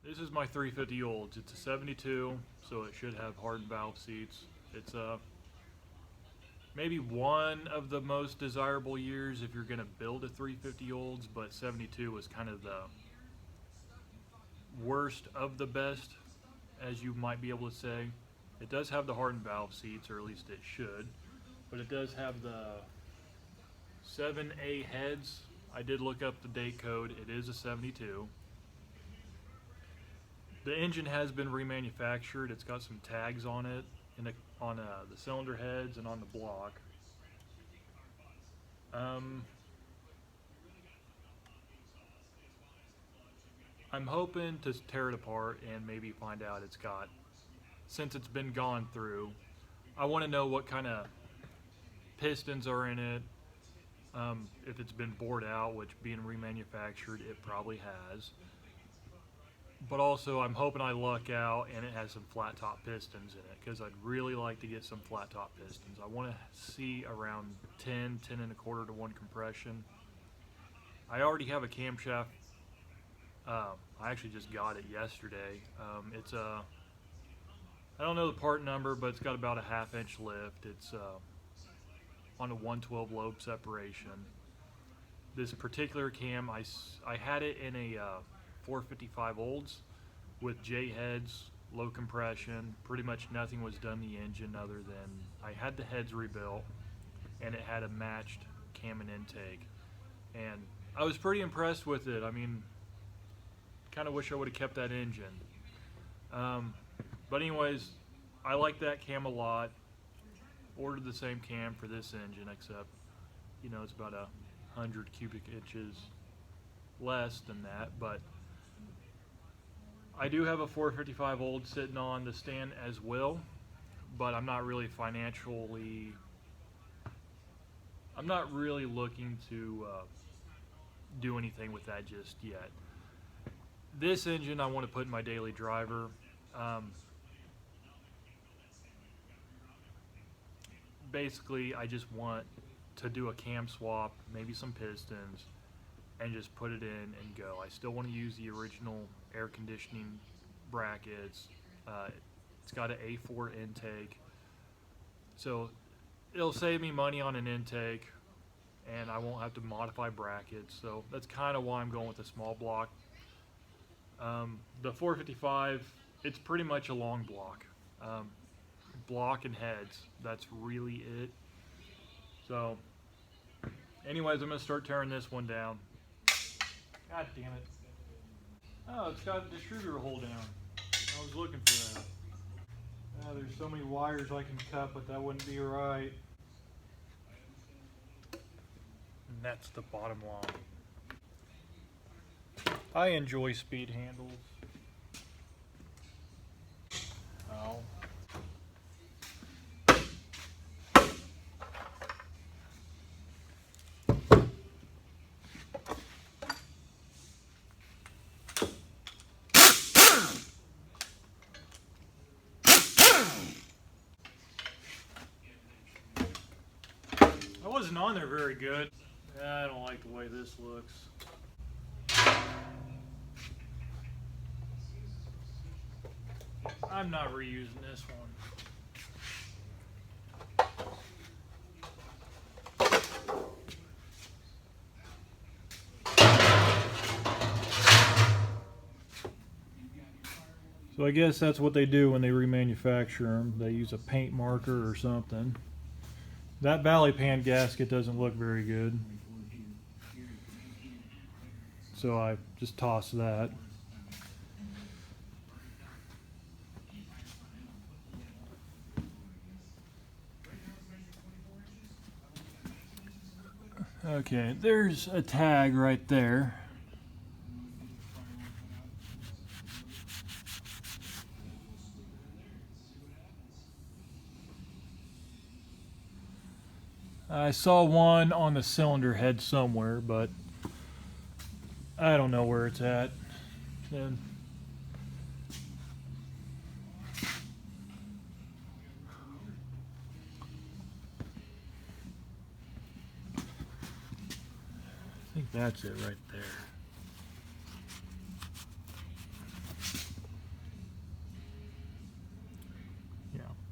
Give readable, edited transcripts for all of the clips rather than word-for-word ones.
This is my 350 Olds. It's a 72, so it should have hard valve seats. It's maybe one of the most desirable years if you're going to build a 350 Olds, but 72 was kind of the worst of the best, as you might be able to say. It does have the hardened valve seats, or at least it should, but it does have the 7A heads. I did look up the date code. It is a 72. The engine has been remanufactured. It's got some tags on it, on the cylinder heads and on the block. I'm hoping to tear it apart and maybe find out it's got, since it's been gone through, I want to know what kind of pistons are in it, if it's been bored out, which being remanufactured, it probably has. But also I'm hoping I luck out and it has some flat top pistons in it, because I'd really like to get some flat top pistons. I want to see around 10 and a quarter to 1 compression. I already have a camshaft. I actually just got it yesterday. It's a, I don't know the part number, but it's got about a 1/2 inch lift. It's on a 112 lobe separation. This particular cam, I had it in a 455 Olds with J heads, low compression. Pretty much nothing was done to the engine other than I had the heads rebuilt, and it had a matched cam and intake. And I was pretty impressed with it. I mean, kind of wish I would have kept that engine. But anyways, I like that cam a lot. Ordered the same cam for this engine, except, you know, it's about 100 cubic inches less than that. But I do have a 455 Old sitting on the stand as well, but I'm not really financially, I'm not really looking to do anything with that just yet. This engine I want to put in my daily driver. Basically, I just want to do a cam swap, maybe some pistons, and just put it in and go. I still want to use the original air conditioning brackets. It's got an A4 intake, so it'll save me money on an intake, and I won't have to modify brackets. So that's kind of why I'm going with a small block. The 455, it's pretty much a long block. Block and heads, that's really it. So anyways, I'm going to start tearing this one down. God damn it. Oh, it's got a distributor hole down. I was looking for that. There's so many wires I can cut, but that wouldn't be right. And that's the bottom line. I enjoy speed handles. Oh. I wasn't on there very good. I don't like the way this looks. I'm not reusing this one. So I guess that's what they do when they remanufacture them. They use a paint marker or something. That valley pan gasket doesn't look very good, so I just tossed that. Okay, there's a tag right there. I saw one on the cylinder head somewhere, but I don't know where it's at. And I think that's it right there.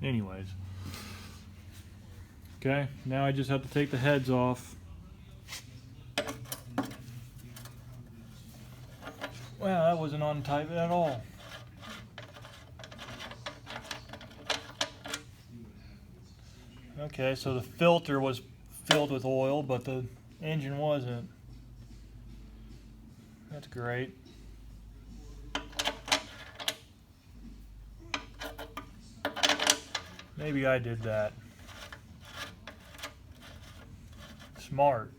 Anyways. Okay, now I just have to take the heads off. Wow, that wasn't on tight at all. Okay, so the filter was filled with oil, but the engine wasn't. That's great. Maybe I did that. Smart.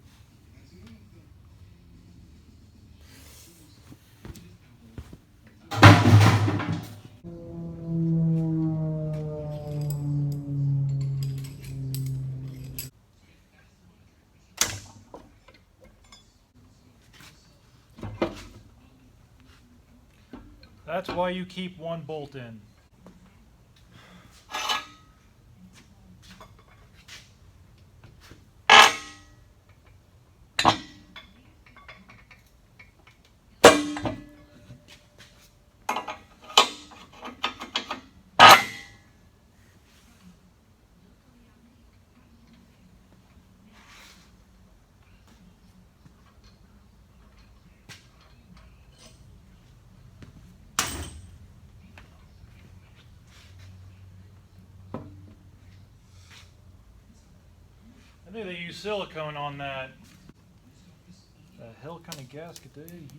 That's why you keep one bolt in. I think they use silicone on that. The hell kind of gasket do they use?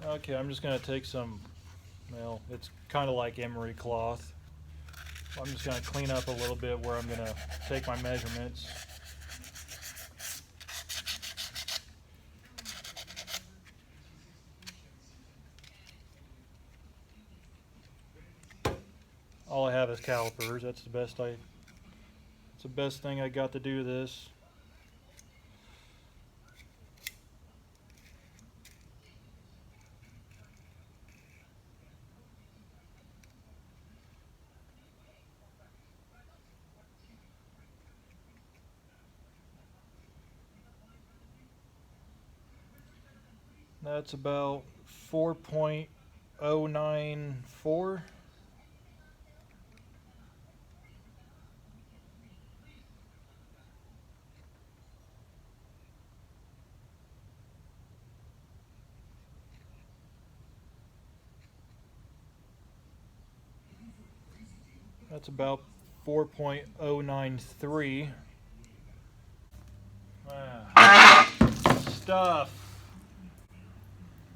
Okay, I'm just going to take some, well, it's kind of like emery cloth. I'm just going to clean up a little bit where I'm going to take my measurements. All I have is calipers. That's the best thing I got to do this. That's about 4.094. That's about 4.093. Stuff.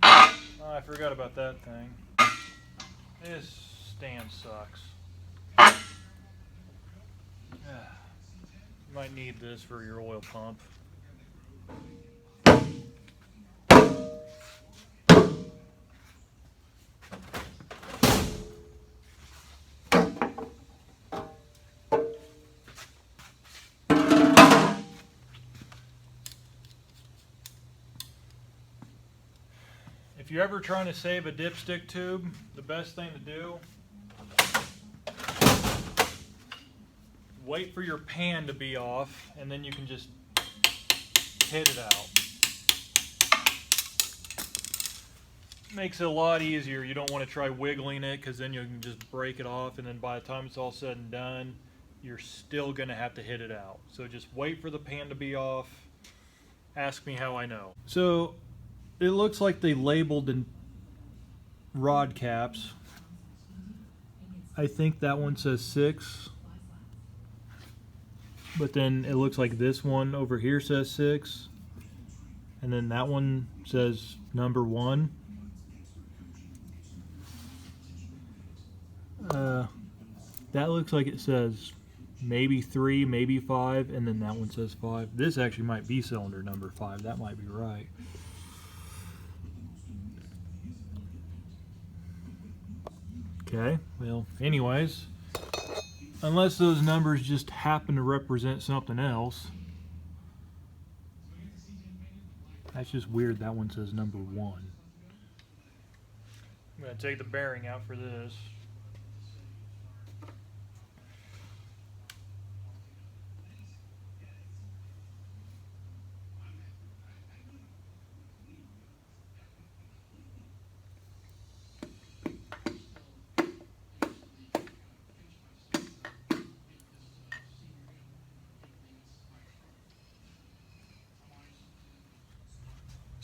Oh, I forgot about that thing. This stand sucks. You might need this for your oil pump. If you're ever trying to save a dipstick tube, the best thing to do, wait for your pan to be off, and then you can just hit it out. Makes it a lot easier. You don't want to try wiggling it, because then you can just break it off, and then by the time it's all said and done, you're still going to have to hit it out. So just wait for the pan to be off. Ask me how I know. So it looks like they labeled the rod caps. I think that one says 6. But then it looks like this one over here says 6. And then that one says number 1. That looks like it says maybe 3, maybe 5, and then that one says 5. This actually might be cylinder number 5. That might be right. Okay, well, anyways, unless those numbers just happen to represent something else. That's just weird. That one says number 1. I'm going to take the bearing out for this.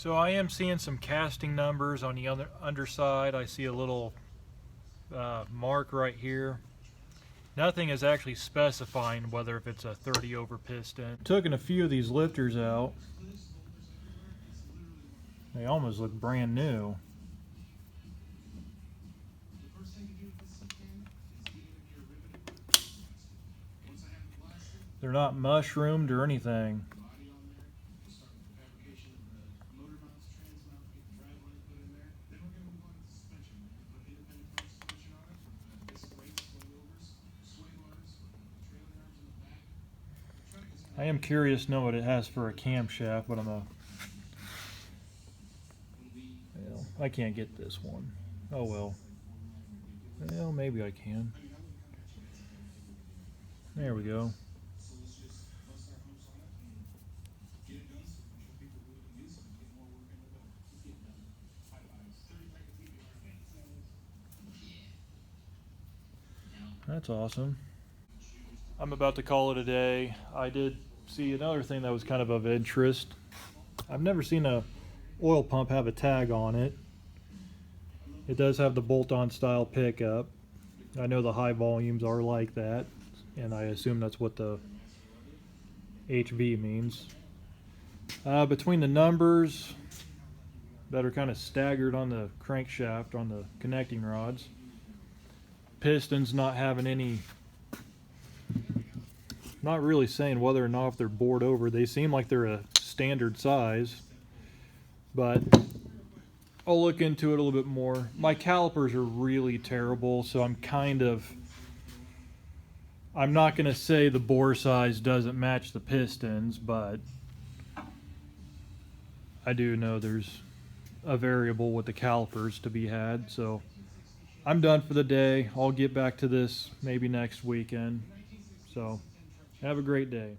So I am seeing some casting numbers on the other underside. I see a little mark right here. Nothing is actually specifying whether if it's a 30 over piston. Taking a few of these lifters out. They almost look brand new. They're not mushroomed or anything. I am curious to know what it has for a camshaft, but I can't get this one. Oh well. Well, maybe I can. There we go. That's awesome. I'm about to call it a day. I did see another thing that was kind of interest. I've never seen a oil pump have a tag on it. It does have the bolt-on style pickup. I know the high volumes are like that, and I assume that's what the HV means. Between the numbers that are kind of staggered on the crankshaft, on the connecting rods, pistons not having any, not really saying whether or not if they're bored over. They seem like they're a standard size, but I'll look into it a little bit more. My calipers are really terrible, so I'm not going to say the bore size doesn't match the pistons, but I do know there's a variable with the calipers to be had. So I'm done for the day. I'll get back to this maybe next weekend. So have a great day.